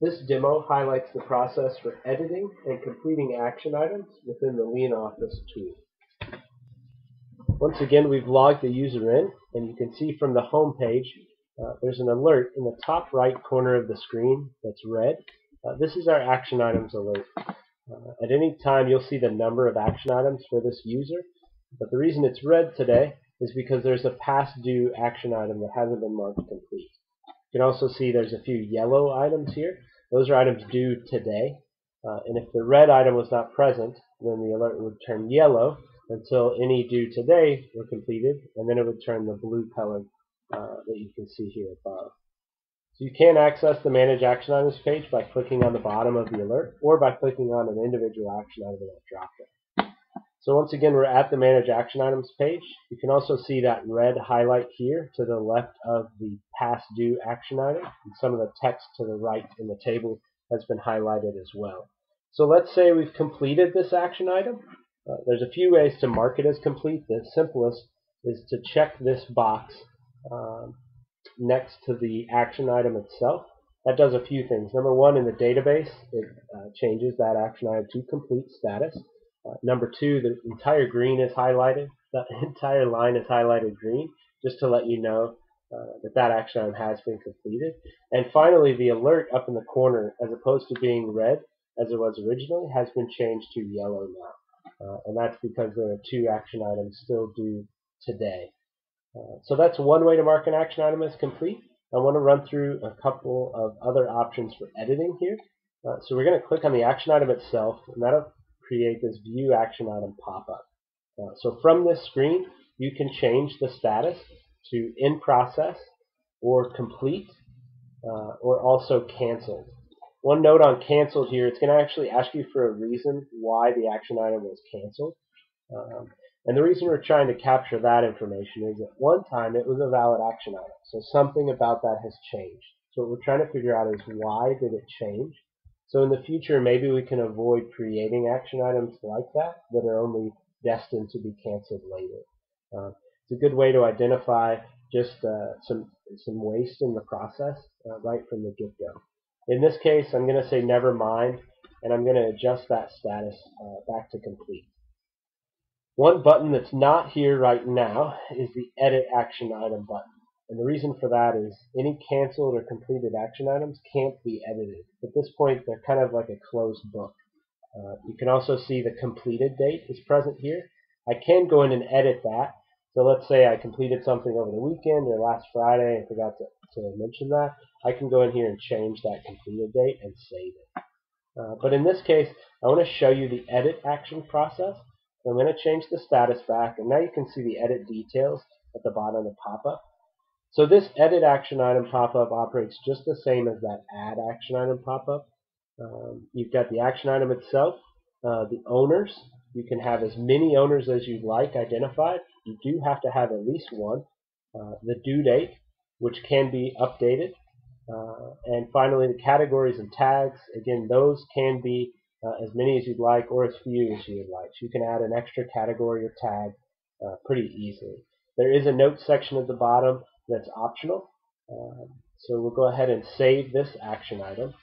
This demo highlights the process for editing and completing action items within the LeanOffice tool. Once again, we've logged the user in, and you can see from the home page there's an alert in the top right corner of the screen that's red. This is our action items alert. At any time, you'll see the number of action items for this user, but the reason it's red today is because there's a past due action item that hasn't been marked complete. You can also see there's a few yellow items here. Those are items due today. And if the red item was not present, then the alert would turn yellow until any due today were completed, and then it would turn the blue color that you can see here above. So you can access the Manage Action Items page by clicking on the bottom of the alert or by clicking on an individual action item in that drop-down. So once again, we're at the Manage Action Items page. You can also see that red highlight here to the left of the past due action item, and some of the text to the right in the table has been highlighted as well. So let's say we've completed this action item. There's a few ways to mark it as complete. The simplest is to check this box next to the action item itself. That does a few things. Number one, in the database, it changes that action item to complete status. Number two, the entire green is highlighted. The entire line is highlighted green, just to let you know that action item has been completed. And finally, the alert up in the corner, as opposed to being red as it was originally, has been changed to yellow now. And that's because there are two action items still due today. So that's one way to mark an action item as complete. I want to run through a couple of other options for editing here. So we're going to click on the action item itself, and that'll create this View Action Item pop-up. So from this screen, you can change the status to In Process or Complete or also Canceled. One note on Canceled here, it's going to actually ask you for a reason why the action item was canceled. And the reason we're trying to capture that information is at one time it was a valid action item. So something about that has changed. So what we're trying to figure out is why did it change? So in the future, maybe we can avoid creating action items like that are only destined to be canceled later. It's a good way to identify just some waste in the process right from the get-go. In this case, I'm going to say never mind, and I'm going to adjust that status back to complete. One button that's not here right now is the Edit Action Item button. And the reason for that is any canceled or completed action items can't be edited. At this point, they're kind of like a closed book. You can also see the completed date is present here. I can go in and edit that. So let's say I completed something over the weekend or last Friday and forgot to mention that. I can go in here and change that completed date and save it. But in this case, I want to show you the edit action process. I'm going to change the status back, and now you can see the edit details at the bottom of the pop-up. So this edit action item pop-up operates just the same as that add action item pop-up. You've got the action item itself, the owners. You can have as many owners as you'd like identified. You do have to have at least one. The due date, which can be updated. And finally, the categories and tags. Again, those can be as many as you'd like or as few as you would like. So you can add an extra category or tag pretty easily. There is a note section at the bottom that's optional. So we'll go ahead and save this action item.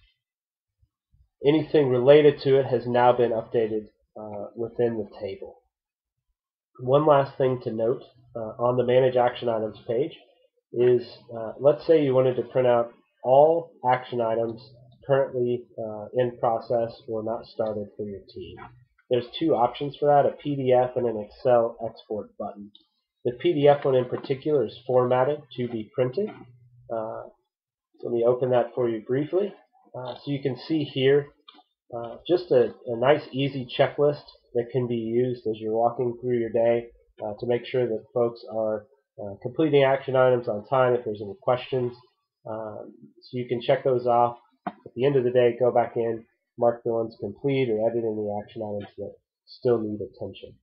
Anything related to it has now been updated within the table. One last thing to note on the Manage Action Items page is let's say you wanted to print out all action items currently in process or not started for your team. There's two options for that, a PDF and an Excel export button. The PDF one in particular is formatted to be printed. So let me open that for you briefly. So you can see here just a nice easy checklist that can be used as you're walking through your day to make sure that folks are completing action items on time if there's any questions. So you can check those off. At the end of the day, go back in, mark the ones complete, or edit any action items that still need attention.